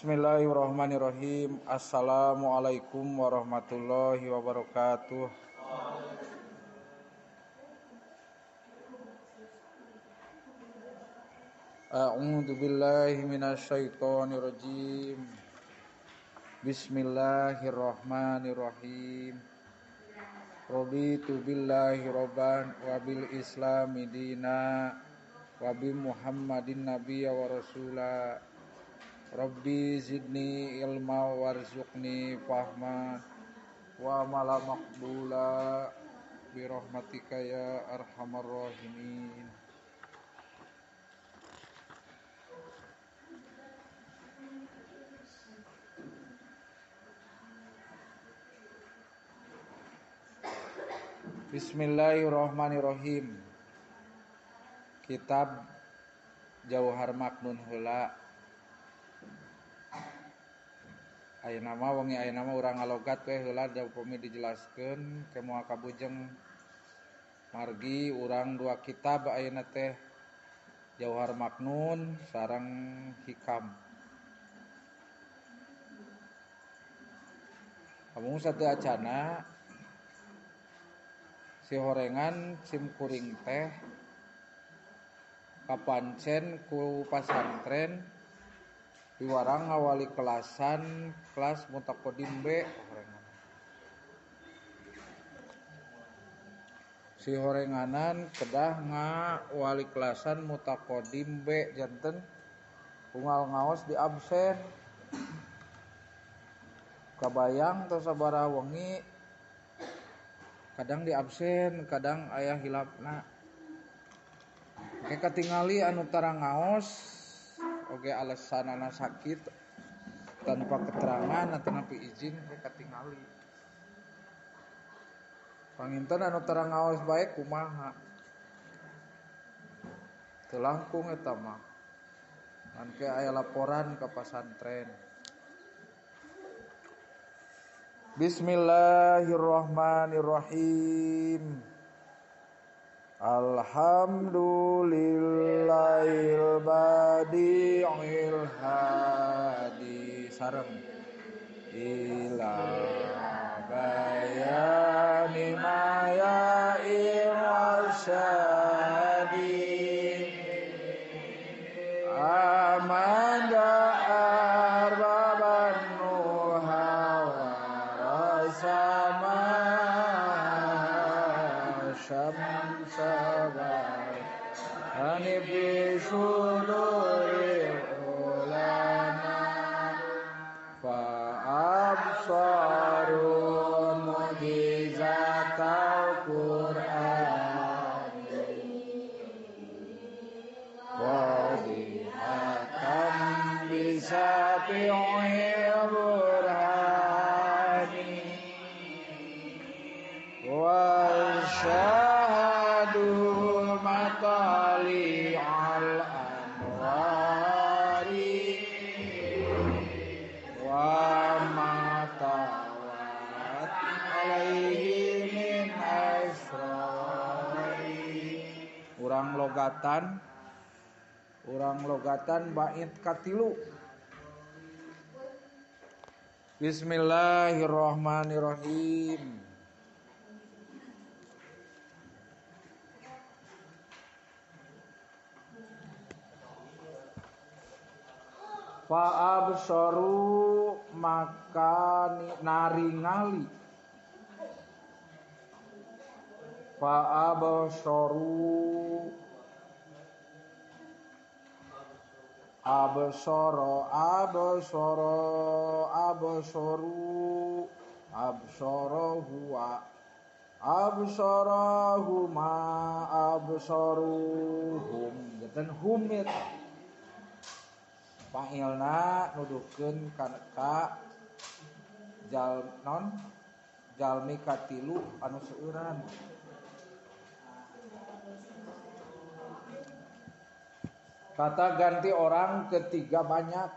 Bismillahirrahmanirrahim. Assalamualaikum warahmatullahi wabarakatuh. A'udzu billahi minasyaitonir rajim. Bismillahirrahmanirrahim. Raditu billahi robban wa bil islami dina wa bi Muhammadin nabiyya wa rasula. Rabbi zidni ilma warzuqni fahma wa mala maqbula bi rahmatika ya arhamar rahimin. Bismillahirrahmanirrahim. Kitab Jauhar Maknun heula. Ayeuna mah wengi ayeuna mah urang ngalogat we heula da upami dijelaskeun ke moal kabujeng margi urang dua kitab ayeuna teh Jauhar Maknun sareng Hikam. Kamu satu acana si horengan sim kuring teh kapancen ku pasantren diwarang ngawali kelasan kelas mutakodim B horengan. Si horenganan kedah ngawali kelasan mutakodim B janten unggal ngaos di absen. Kabayang teu sabaraha wengi kadang di absen, kadang aya hilapna. Oke katingali anu tara ngaos oge alasanana sakit tanpa keterangan atau napi izin oge katingali. Panginten anu tara ngaos bae kumaha? Teu langkung eta mah. Ngan ke aya laporan ka pasantren. Bismillahirrahmanirrahim. Alhamdulillahil badi'il hadi sareng ila bayani maya'il wasyadi amanda arbaban nuha warasama syamsabai hanibi syuduri ulama fa'absarun mujizatal Qur'ani wadihatan bisafi'il burhani wa syahadu matali al anwari wa matawat alaihi min asrari. Urang logatan bait katilu. Bismillahirrahmanirrahim. Fa'absaru maka naringali. Fa'absaru absara absaru absarahu absarahuma absaruhum janten hum eta fa'ilna nuduhkeun ka jalmi katilu anu seueuran. Kata ganti orang ketiga banyak.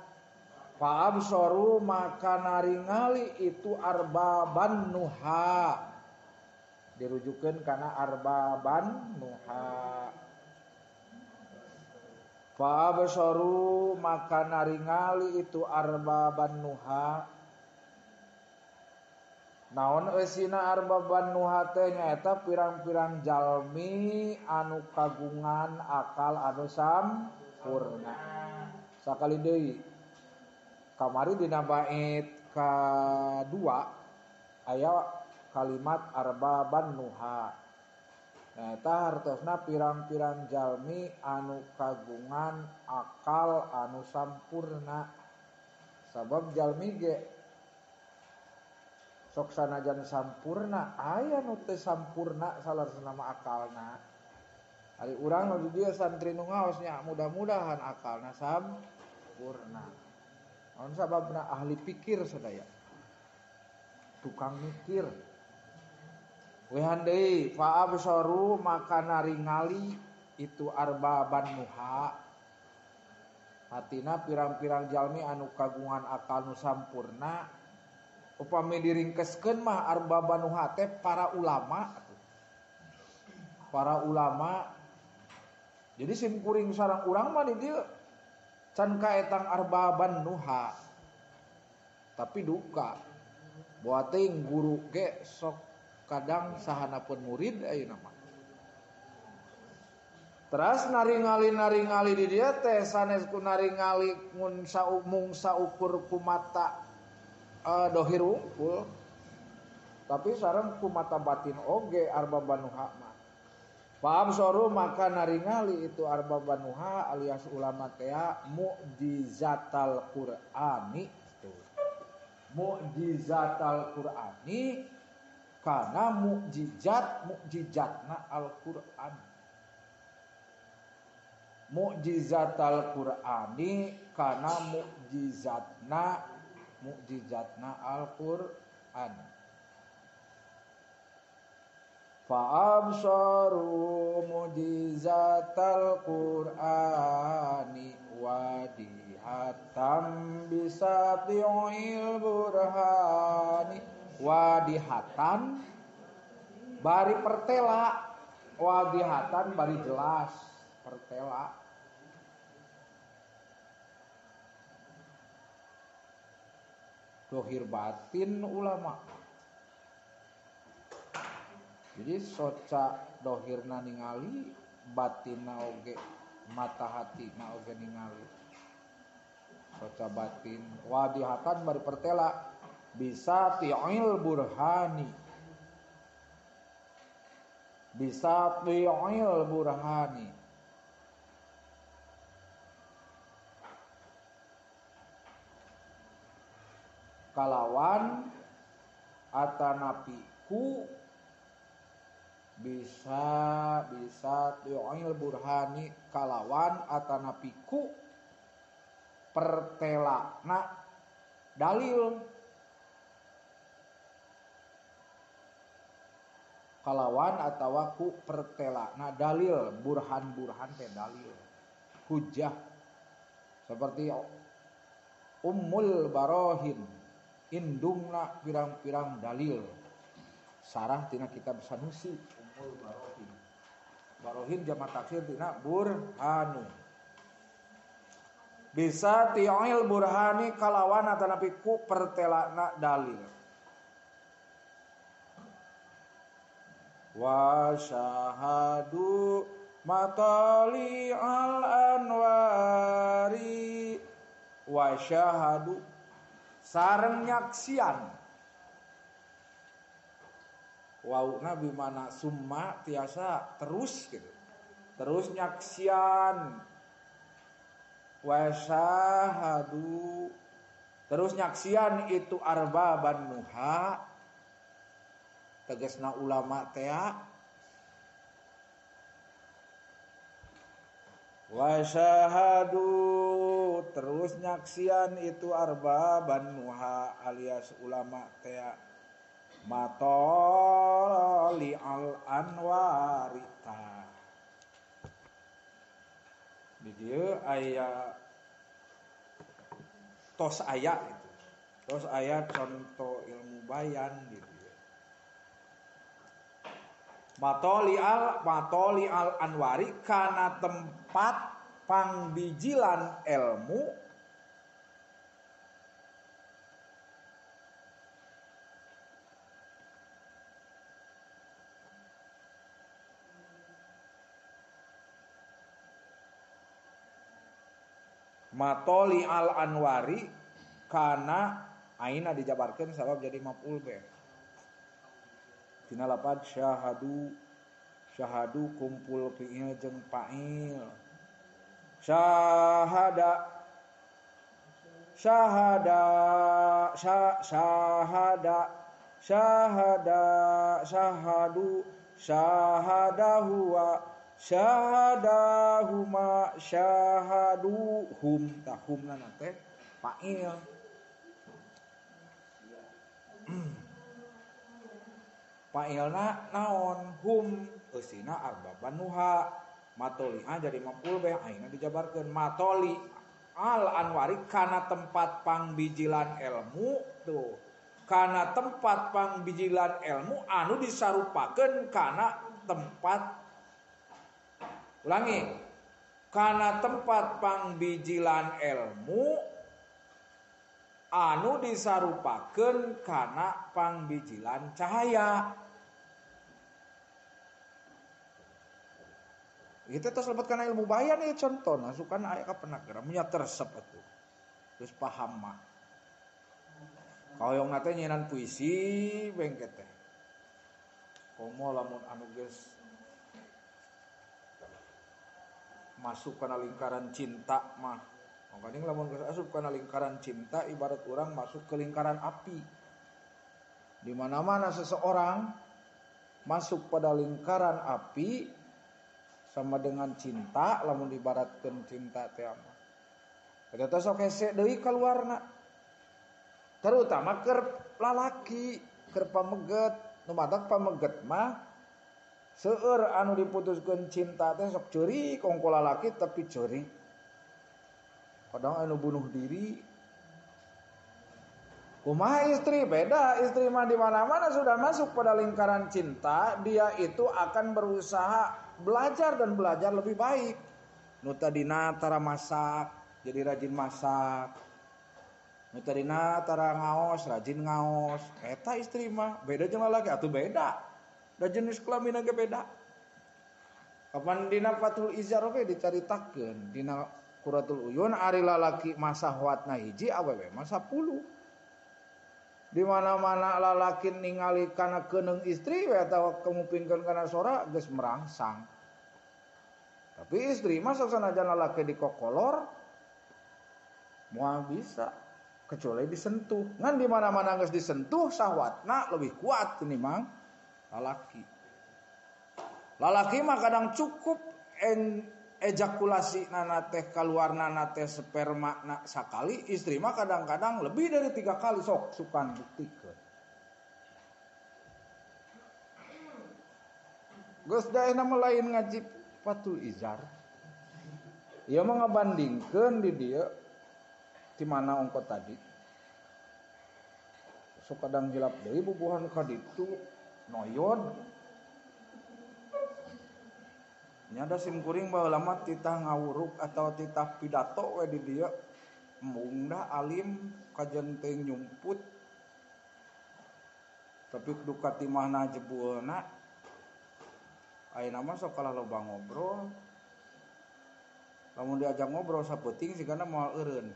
Fa'absaru maka naringali itu arbaban nuha. Dirujukeun kana arbaban nuha. Fa absaru maka naringali itu arbaban nuha. Naon eusina arbaban nuha teh nyaeta pirang-pirang jalmi anu kagungan akal anu sampurna. Sakali deui kamari dina bait kadua aya kalimat arbaban nuha. Eta hartosna pirang-pirang jalmi anu kagungan akal anu sampurna. Sabab jalmi ge sok sanajan sampurna aya nu teu sampurna salarsana mah akalna. Ari urang nu di dieu santri nu ngaos nya mudah-mudahan akalna sampurna. Naon sababna ahli pikir sadaya. Tukang mikir. Wehan deui fa absaru maka naringali itu arbaban nuha. Hatina pirang-pirang jalmi anu kagungan akal nu sampurna. Upami diringkeskeun mah arbaban nuha teh para ulama. Para ulama. Jadi sim kuring sareng urang mah di dieu can kaetang arbaban nuha. Tapi duka. Boa teuing guru ge sok kadang sahanapun murid ayeuna mah. Teras naringali di dia teh sanes ku naringali mun saukur ku mata dohir unggul. Tapi sareng ku mata batin oge arbaban nuha mah. Fa absaru maka naringali itu arbaban nuha alias ulama teh mukjizatal Qur'ani tuh. Mukjizatal Qur'ani karena mukjizatna Al-Qur'an. Mukjizatal Qur'ani karena mukjizatna Al-Qur'an. Fa absaru mukjizatal Qur'ani wadihatan bisati'il burhani. Wadihatan bari pertela, wadihatan bari jelas pertela. Dohir batin ulama. Jadi soca dohirna ningali, batinna oge, mata hatina oge ningali. Soca batin, wadihatan bari pertela. Bisa ti'il burhani. Bisa ti'il burhani. Kalawan atanapiku bisa ti'il burhani kalawan atanapiku pertelana dalil. Kalawan atawa ku pertelana dalil, burhan teh dalil, hujjah. Seperti Ummul Barohin, indungna pirang-pirang dalil. Sarah tina kitab Sanusi Ummul Barohin. Barohin jamak taksir tina burhanu. Bisa ti'il burhani kalawan atanapi ku pertelana dalil. Wa syahadu matali al anwari. Wa syahadu sareng nyaksian. Wauna bimana summa tiasa terus gitu. Terus nyaksian. Wa syahadu terus nyaksian itu arbaban nuha. Tegasna ulama teh wa syahadu terus nyaksian itu arbaban nuha alias ulama teh matoli al anwarita. Di dieu aya tos aya gitu. Tos aya contoh ilmu bayan gitu. Matoli al anwari kana tempat pangbijilan ilmu matoli al anwari kana aina dijabarkeun sabab jadi maf'ul be. Tina lapad syahadu kumpul fi'il jeung fa'il. Syahadu syahadahuwa syahadahuma syahaduhum tahumna teh fa'il. Fa'ilna naon hum eusina arbaban nuha matoli'a jadi maf'ul be aina dijabarkeun matoli al anwari kana tempat pangbijilan ilmu tuh kana tempat pangbijilan ilmu anu disarupakeun kana tempat ulangi kana tempat pangbijilan ilmu anu disarupakeun kana pangbijilan cahaya. Kita terus lebat karena ilmu bayan ya contoh, sukan ayat apa negara, punya teresep itu, terus paham mah. Kalau yang nate nyenan puisi, bengket teh. Komo lamun anu geus masuk karena lingkaran cinta mah. Makanya lamun geus asup karena lingkaran cinta, ibarat orang masuk ke lingkaran api. Di mana-mana seseorang masuk pada lingkaran api. Sama dengan cinta lamun dibaratkeun cinta teh mah eta sok hese deui kaluarna terutama keur lalaki keur pameget nu matak pameget mah seueur anu diputuskeun cinta teh sok ceurik kongko lalaki tapi ceurik kadang anu bunuh diri kumaha istri beda istri mah di mana-mana sudah masuk pada lingkaran cinta dia itu akan berusaha belajar dan belajar lebih baik. Nu tadina tara masak jadi rajin masak. Nu tadina tara ngaos rajin ngaos. Eta istri mah beda jeung lalaki atuh beda. Da jenis kelamin ge beda. Kapan dina Fathul Izar oge dicaritakeun dina Quratul Uyun ari lalaki masahwatna hiji awewe mah 10. Di mana-mana lalaki ningali kana keuneng istri we atawa kemupingkeun kana sora geus merangsang. Tapi istri mah sok sanajan lalaki dikokolor moal bisa kecuali disentuh. Ngan di mana-mana geus disentuh sahwatna lebih kuat tinimbang lalaki. Lalaki mah kadang cukup ejakulasi nana teh kaluarna teh sperma na sakali, istri mah kadang-kadang lebih dari 3 kali sok sukan buktikeun. Geus daehna mah lain ngaji Fathul Izar. Ieu mah ngabandingkeun di dieu ti mana ongko tadi. Sok kadang hilap deui bubuhan ka ditu noyod. Nyada simkuring baheula mah titah ngawuruk atau titah pidato we di dieu embung da alim kajen teu nyumput tapi kudu katimahna jebulna ayeuna mah sok kalah loba ngobrol lamun diajak ngobrol sapeuting sigana moal eureun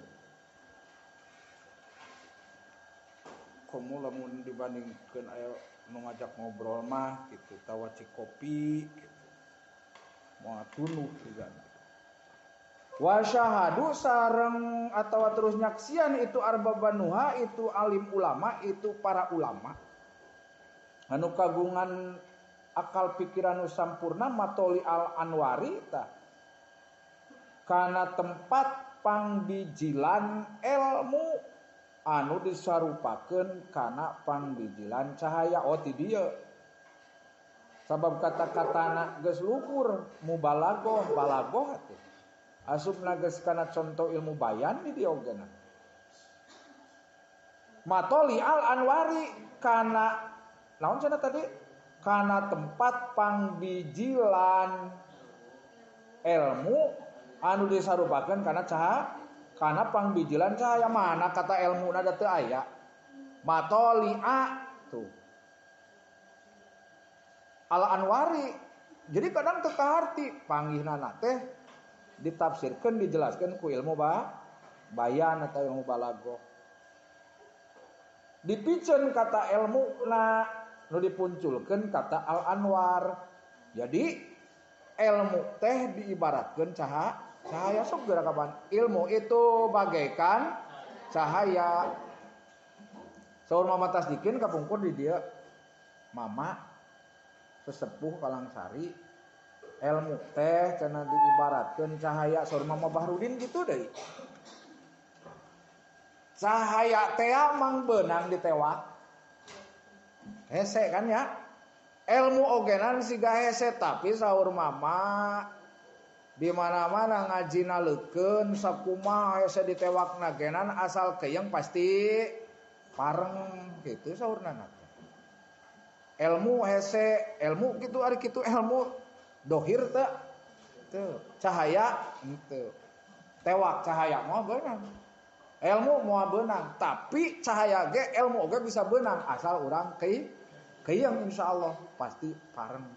komo lamun dibandingkeun aya nu ngajak ngobrol mah kitu tawaci kopi gitu. Moal tunuh juga. Wa syahadu sareng atawa terus nyaksian itu arbabanuha itu alim ulama itu para ulama. Anu kagungan akal pikiran nu sampurna matoli al anwari tah. Kana tempat pangbijilan ilmu anu disarupakeun kana pangbijilan cahaya ti dieu. Sabab kata-katana geus luhur mubalaghah balaghah teh asupna geus kana contoh ilmu bayan di dieu ogeuna matoli al anwari kana naon cenah tadi kana tempat pangbijilan ilmu anu disarupakeun kana kana pangbijilan cahaya. Mana kata ilmu na teu aya matoli'a tuh al anwari. Jadi kadang teu kaharti panggihna teh ditafsirkeun dijelaskeun ku ilmu bayan atau ilmu balaghah. Dipikeun kata ilmu na nu dipunculkeun kata al anwar. Jadi ilmu teh diibaratkeun cahaya sok geura kapan. Ilmu itu bagaikan cahaya. Saur mama tasdikeun kapungkur di dieu mama sesepuh Kalangsari, ilmu teh cenah diibaratkeun cahaya. Saur mama Bahrudin gitu deui. Cahaya teh mang beunang ditewak. Hese kan ya. Ilmu ogenan siga hese, tapi saur mama di mana-mana ngajina leukeun sakumaha hese ditewakna genan asal keuyeng pasti pareng gitu saurna. Ilmu hese, ilmu gitu ari kitu ilmu dohir teu cahaya henteu. Tewak cahaya mah beunang. Ilmu moal beunang, tapi cahaya ge ilmu oge bisa beunang asal urang keuyeng insyaallah pasti pareng.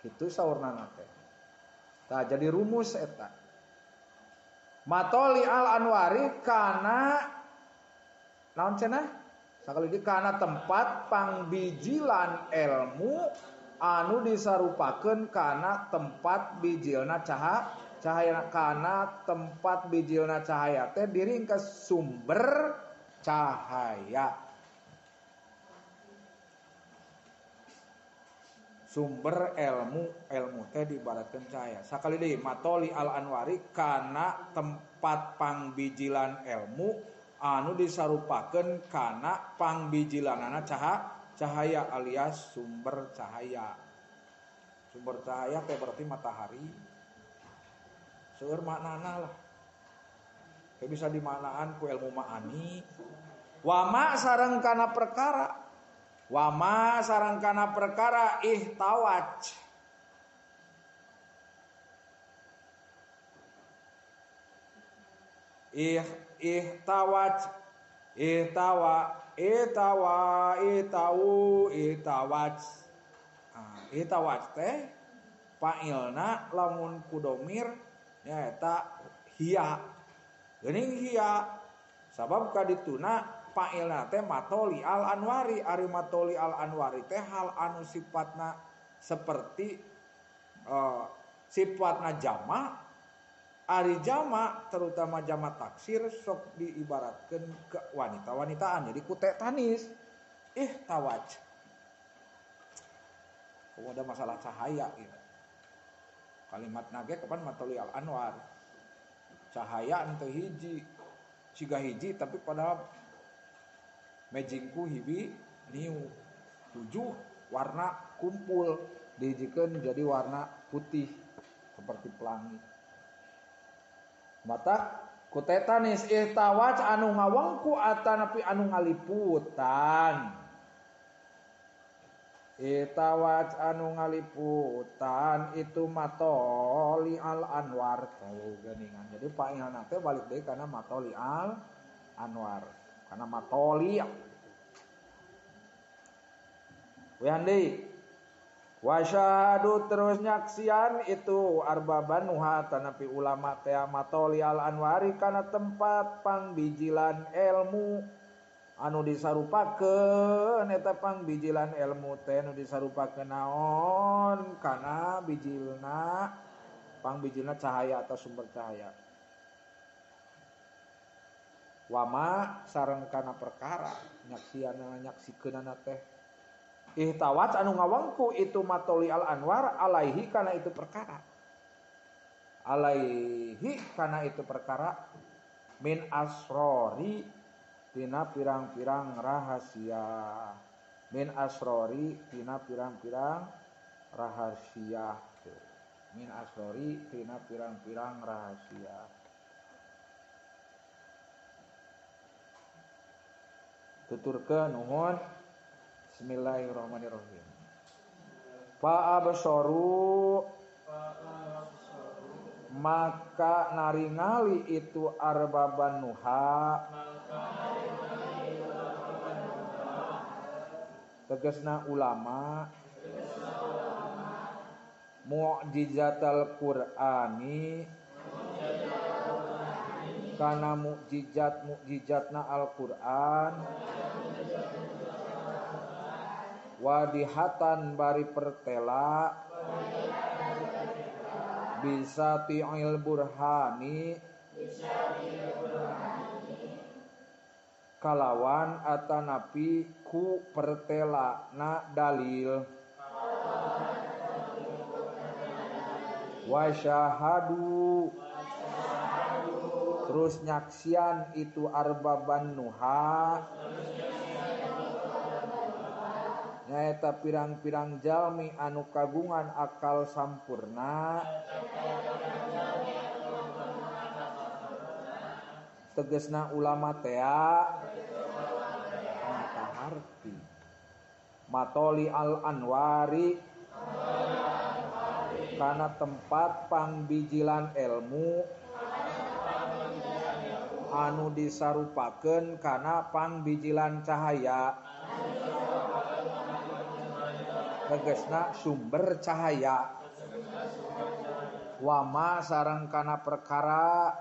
Kitu saurnana teh. Tah jadi rumus eta. Matoli al anwari kana naon cenah? Sakali di kana tempat pangbijilan ilmu anu disarupakeun kana tempat bijilna cahaya kana tempat bijilna cahaya teh diringkes sumber cahaya. Sumber ilmu teh diibaratkeun cahaya. Sakali deui matoli al anwari kana tempat pangbijilan ilmu anu disarupakeun kana pangbijilanana cahaya alias sumber cahaya. Sumber cahaya teh berarti matahari. Seueur maknana lah. Teh bisa dimaknaan ku ilmu ma'ani. Wama sareng kana perkara. Wama sareng kana perkara ihtawaj. Ihtawaj itawaj. Itawaj teh fa'ilna lamun ku domir nyaeta hiya. Geuning hiya. Sabab kadituna fa'ilna teh matoli al anwari. Ari matoli al anwari teh hal anu sifatna seperti sifatna jama. Ari jama terutama jama taksir sok diibaratkeun ke wanita-wanitaan. Jadi ku teh tanis ihtawaj. Ada masalah cahaya gitu. Kalimat nage kapan matoli al anwar. Cahaya ente hiji siga hiji tapi pada mejingku hibi niu 7 warna kumpul dijikeun jadi warna putih seperti pelangi. Mata kutetanis ihtawaj anu ngawengku atanapi anu ngaliputan. Ihtawaj anu ngaliputan itu matoli al anwar teu geuningan. Jadi paehanna teh balik deui kana matoli al anwar. Kana matoli. Wean deui. Wasyahadu terus nyaksian itu arbaban nuha tanapi ulama teh matoli al anwari kana tempat pangbijilan ilmu anu disarupakeun eta pangbijilan ilmu teh anu disarupakeun naon kana bijilna pangbijilna cahaya atau sumber cahaya. Wama sareng kana perkara nyaksiana nyaksikeunana teh ihtawat anu ngawengku itu matoli al anwar alaihi kana itu perkara. Alaihi kana itu perkara min asrori tina pirang-pirang rahasia. Min asrori tina pirang-pirang rahasia. Min asrori tina pirang-pirang rahasia. Tuturkeun nuhun. Bismillahirrahmanirrahim. Fa absaru maka naringali itu arbaban nuha tegasna ulama mu'jizatal Qur'ani kana mukjizatna Al-Qur'an wadihatan bari pertela bisa ti'il burhani kalawan atanapi ku pertela na dalil wasyahadu terus nyaksian itu arbaban nuha nyaeta pirang-pirang jalmi anu kagungan akal sampurna tegesna ulama tea mataharti matoli al anwari kana tempat pangbijilan ilmu anu disarupakeun kana pangbijilan cahaya tegesna sumber cahaya wama sareng kana perkara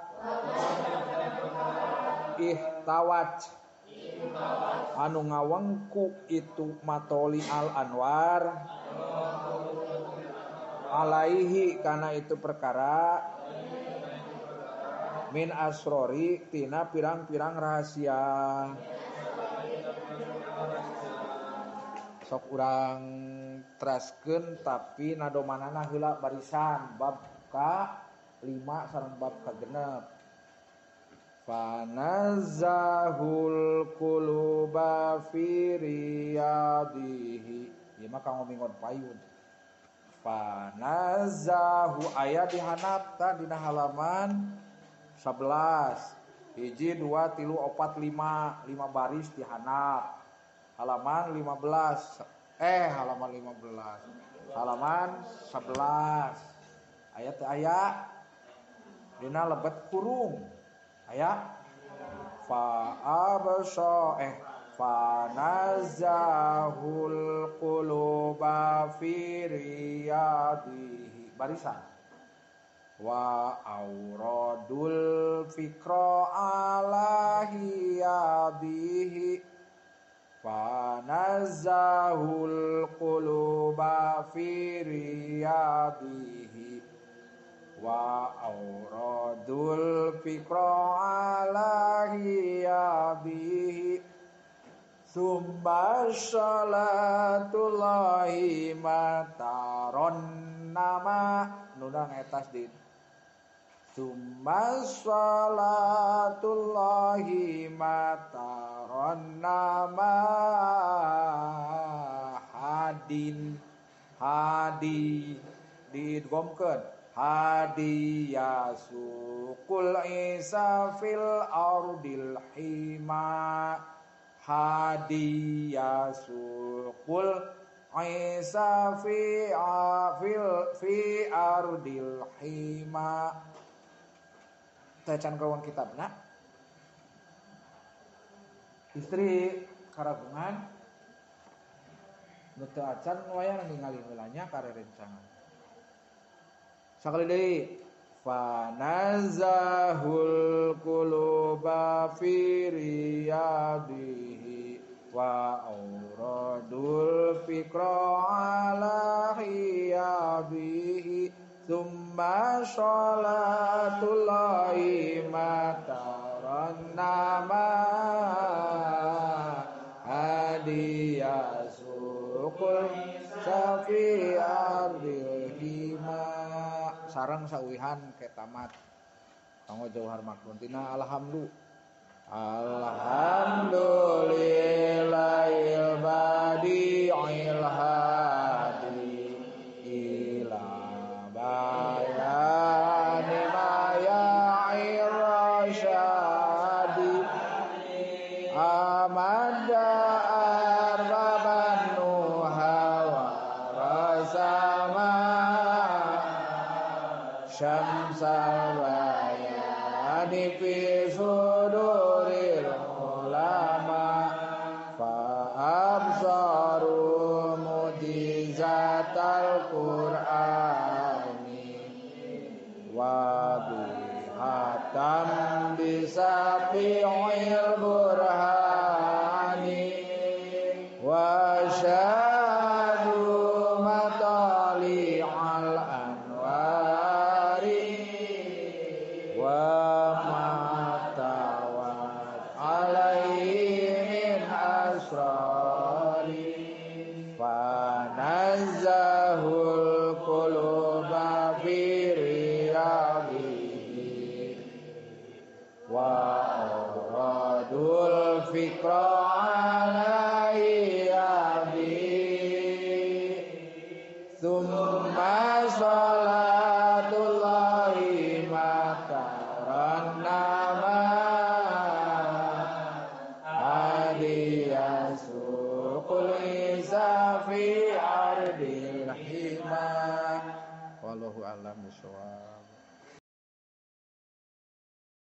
ihtawat anu ngawengku itu matoli al anwar alaihi kana itu perkara min asrori tina pirang-pirang rahasia sok urang teraskeun tapi nadomanana heula barisan bab ka 5 sareng bab ka 6 fanazzahul quluba fi riyadihi ieu mah kanggo mingon payun fanazzahu aya di hanapta dina halaman 11 hiji 2 3 4 5 baris di hanap halaman 15 halaman 11 ayat dina lebet kurung aya fa nazzahul quluba fi riyadihi barisan wa auradul fikra ala hiyadihi fa nazzahul quluba fi riyadihi wa auradul fikra ala hiyadihi summa sholatullahi mataron nama nuna ngetas din summa sholatullahi mataron nama hadi digomkeun hadi yasukul isa fil ardil hima hadi yasukul isa fi ardil hima tacan kawan kitabna istri karagungan nu teu acan wayang ningali heulanya karerencangan sakali deui fa nazzahul quluba fi riyadihi wa auradul fikra ala hiyadihi summa sholatullahi mataran nama hadiyasukul safi ardil hima sareng sawihan ke tamat kanggo jauhar makruntina alhamdulillahil badi'il hadi ila bayani maya'ir rasyadi amada arbaban nuha wa rasama syamsa fi suduril ulama fa absaru mujizatal Qur'ani wa bihatam bisafi'il burhani wa syahadu matali'al anwari wa matawat alaihi min asrari fanazzahul quluba fi riyadihi wa aradul fikra alaihi thumma salatullahi makarannama adiyasukul isa fi ardil hima wallahu a'lam bishawab.